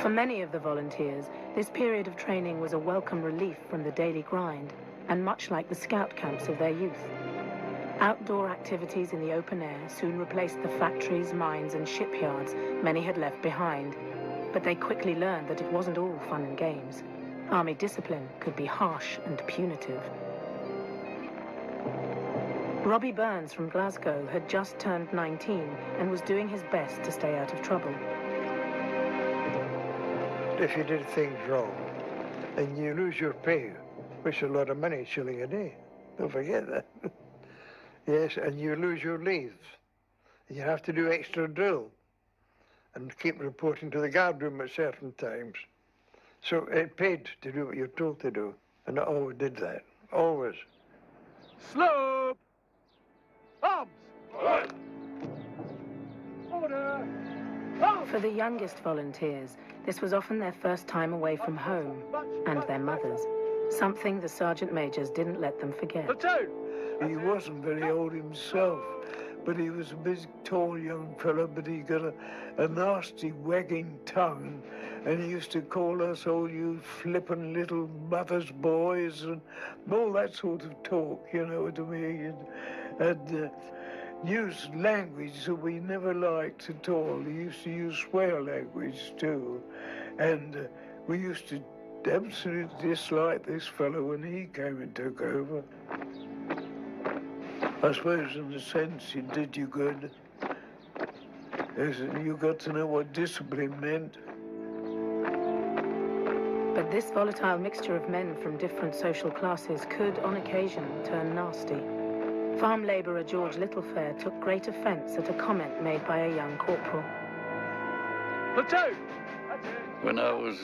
For many of the volunteers, this period of training was a welcome relief from the daily grind, and much like the scout camps of their youth. Outdoor activities in the open air soon replaced the factories, mines, and shipyards many had left behind. But they quickly learned that it wasn't all fun and games. Army discipline could be harsh and punitive. Robbie Burns from Glasgow had just turned 19 and was doing his best to stay out of trouble. If you did things wrong and you lose your pay, which is a lot of money, a shilling a day, don't forget that. Yes, and you lose your leave. You have to do extra drill and keep reporting to the guardroom at certain times. So it paid to do what you're told to do, and I always did that, always. Slope! Arms! Order! For the youngest volunteers, this was often their first time away from home and their mothers, something the sergeant majors didn't let them forget. Platoon! He wasn't very old himself, but he was a big, tall young fellow, but he got a nasty wagging tongue, and he used to call us all you flippin' little mother's boys and all that sort of talk, you know what I mean? And use language that we never liked at all. He used to use swear language too, and we used to absolutely dislike this fellow when he came and took over. I suppose in a sense it did you good. You got to know what discipline meant. But this volatile mixture of men from different social classes could, on occasion, turn nasty. Farm labourer George Littlefair took great offence at a comment made by a young corporal. Platoon! When I was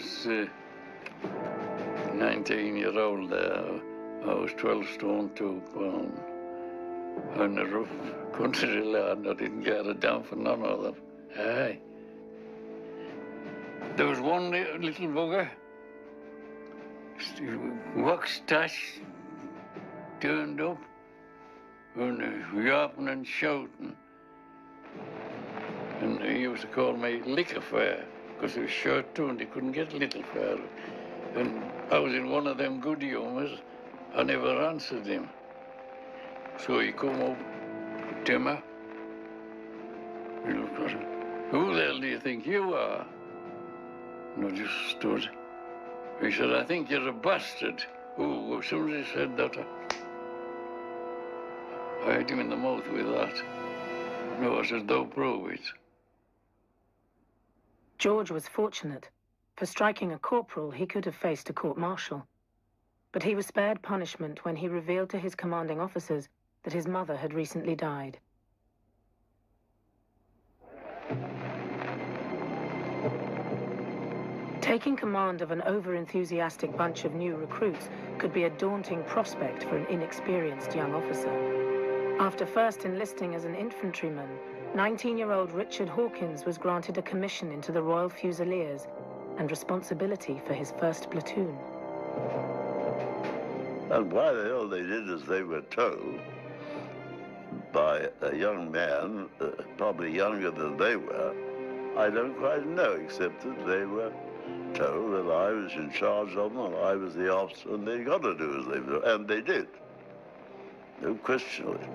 19-year-old, I was 12 stone 2 pounds. On a rough country lad, I didn't get it down for none of them. Aye. There was one little bugger, wax tash, turned up, and yapping and shouting. And he used to call me Liquor Fair, because he was short too, and he couldn't get Little Fair. And I was in one of them good humours. I never answered him. So he come up, Timmer. He looked at him. Who the hell do you think you are? And I just stood. He said, I think you're a bastard. Oh, as soon as he said that, I hit him in the mouth with that. No, I said, don't prove it. George was fortunate. For striking a corporal, he could have faced a court-martial. But he was spared punishment when he revealed to his commanding officers that his mother had recently died. Taking command of an over-enthusiastic bunch of new recruits could be a daunting prospect for an inexperienced young officer. After first enlisting as an infantryman, 19-year-old Richard Hawkins was granted a commission into the Royal Fusiliers and responsibility for his first platoon. And why the hell they did as they were told by a young man, probably younger than they were, I don't quite know, except that they were told that I was in charge of them and I was the officer and they got to do as they were, and they did. No question of it.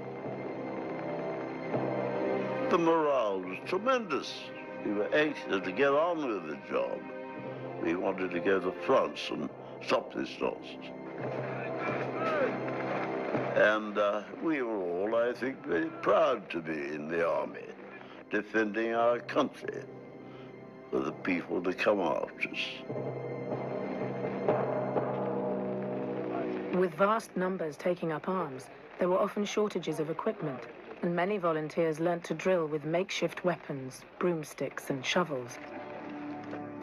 The morale was tremendous. We were anxious to get on with the job. We wanted to go to France and stop this nonsense. And we were all, I think, very proud to be in the army, defending our country for the people to come after us. With vast numbers taking up arms, there were often shortages of equipment, and many volunteers learnt to drill with makeshift weapons, broomsticks and shovels.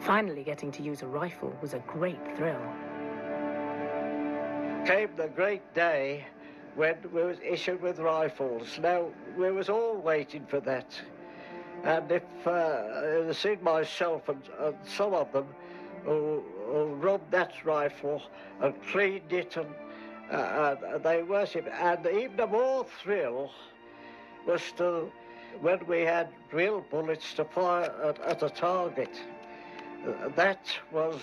Finally getting to use a rifle was a great thrill. Came the great day when we was issued with rifles. Now, we was all waiting for that. And if I'd seen myself and some of them who robbed that rifle and cleaned it, and they worship. And even the more thrill was to when we had real bullets to fire at a target. that was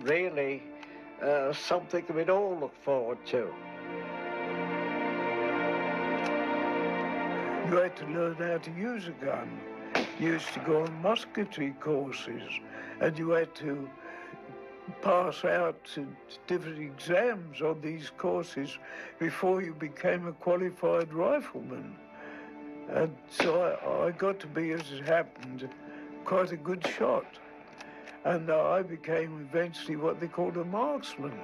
really something we'd all look forward to. You had to learn how to use a gun. You used to go on musketry courses, and you had to pass out to different exams on these courses before you became a qualified rifleman. And so I got to be, as it happened, quite a good shot. And I became eventually what they called a marksman.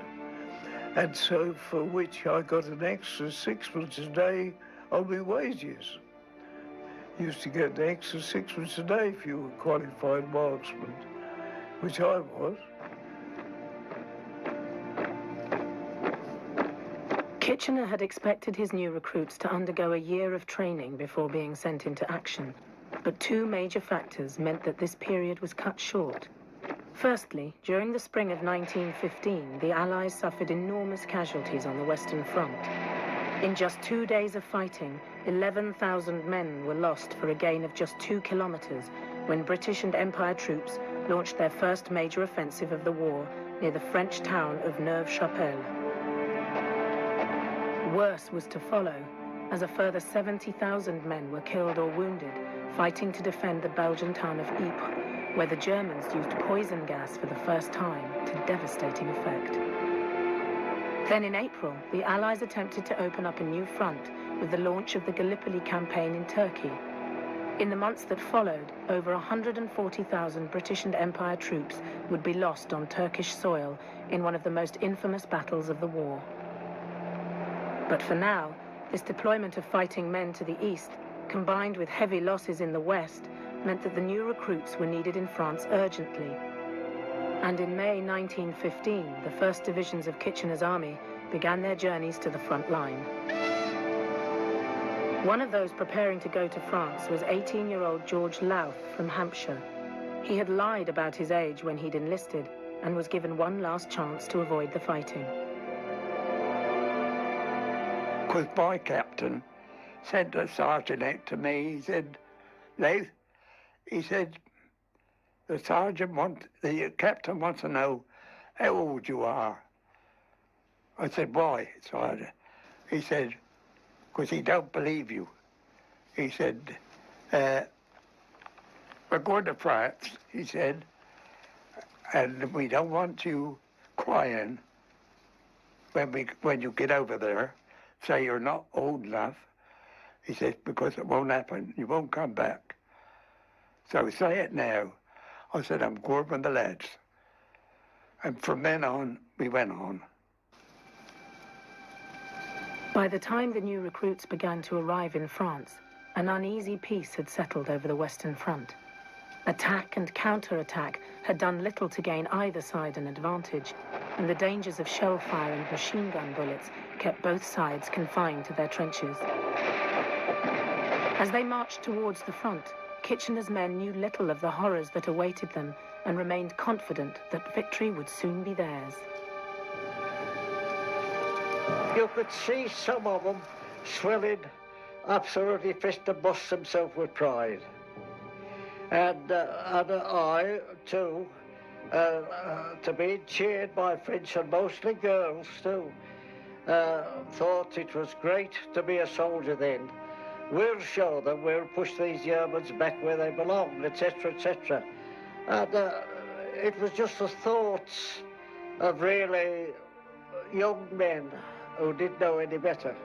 And so for which I got an extra £6 a day on my wages. Used to get an extra £6 a day if you were a qualified marksman, which I was. Kitchener had expected his new recruits to undergo a year of training before being sent into action, but two major factors meant that this period was cut short. Firstly, during the spring of 1915, the Allies suffered enormous casualties on the Western Front. In just 2 days of fighting, 11,000 men were lost for a gain of just 2 kilometers when British and Empire troops launched their first major offensive of the war near the French town of Neuve-Chapelle. Worse was to follow, as a further 70,000 men were killed or wounded, fighting to defend the Belgian town of Ypres, where the Germans used poison gas for the first time to devastating effect. Then in April, the Allies attempted to open up a new front with the launch of the Gallipoli campaign in Turkey. In the months that followed, over 140,000 British and Empire troops would be lost on Turkish soil in one of the most infamous battles of the war. But for now, this deployment of fighting men to the east, combined with heavy losses in the west, meant that the new recruits were needed in France urgently. And in May 1915, the first divisions of Kitchener's army began their journeys to the front line. One of those preparing to go to France was 18-year-old George Louth from Hampshire. He had lied about his age when he'd enlisted and was given one last chance to avoid the fighting. Because my captain said the sergeant to me, he said, Louth, he said, the captain wants to know how old you are. I said, why, Sergeant? He said, because he don't believe you. He said, we're going to France, he said, and we don't want you crying when you get over there. Say you're not old enough. He said, because it won't happen. You won't come back. So say it now. I said, I'm going with the lads. And from then on, we went on. By the time the new recruits began to arrive in France, an uneasy peace had settled over the Western Front. Attack and counter-attack had done little to gain either side an advantage, and the dangers of shell fire and machine gun bullets kept both sides confined to their trenches. As they marched towards the front, Kitchener's men knew little of the horrors that awaited them and remained confident that victory would soon be theirs. You could see some of them swelling absolutely fist and bust themselves with pride. And I, too, to be cheered by French and mostly girls, too, thought it was great to be a soldier then. We'll show them, we'll push these Germans back where they belong, etc., etc. And it was just the thoughts of really young men who didn't know any better.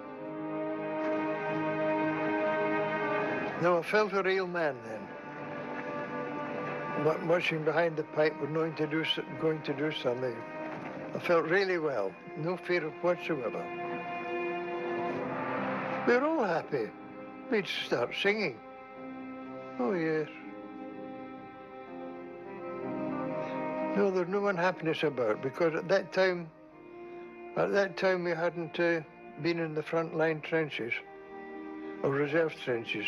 No, I felt a real man then. Not marching behind the pipe, but going to do something. I felt really well, no fear whatsoever. We were all happy. We'd start singing. Oh, yes. No, there's no unhappiness about, because at that time we hadn't been in the front line trenches, or reserve trenches.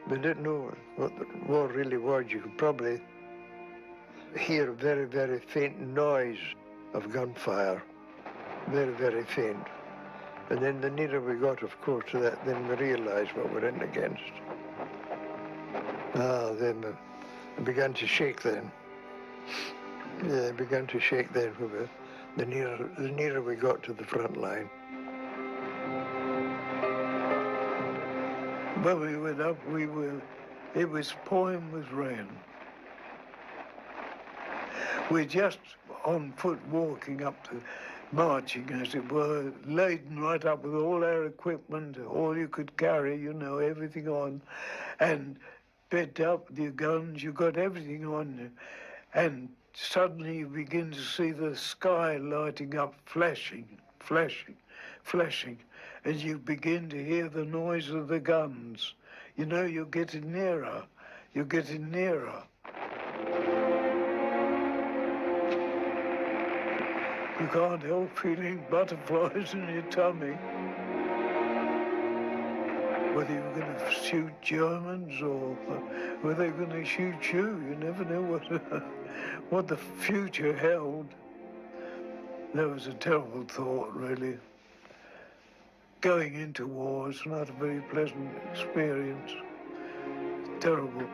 We didn't know what the war really was. You could probably hear a very, very faint noise of gunfire. Very, very faint. And then the nearer we got, of course, to that, then we realized what we're in against. Then it began to shake then. Yeah, it began to shake then. The nearer we got to the front line. When we went up, it was pouring with rain. We're just on foot walking up to marching, as it were, laden right up with all our equipment, all you could carry, you know, everything on, and bed up with your guns, you got everything on you. And suddenly you begin to see the sky lighting up, flashing, and you begin to hear the noise of the guns. You know, you're getting nearer. You can't help feeling butterflies in your tummy. Whether you were going to shoot Germans or were they going to shoot you, you never know what the future held. That was a terrible thought, really. Going into war is not a very pleasant experience. Terrible.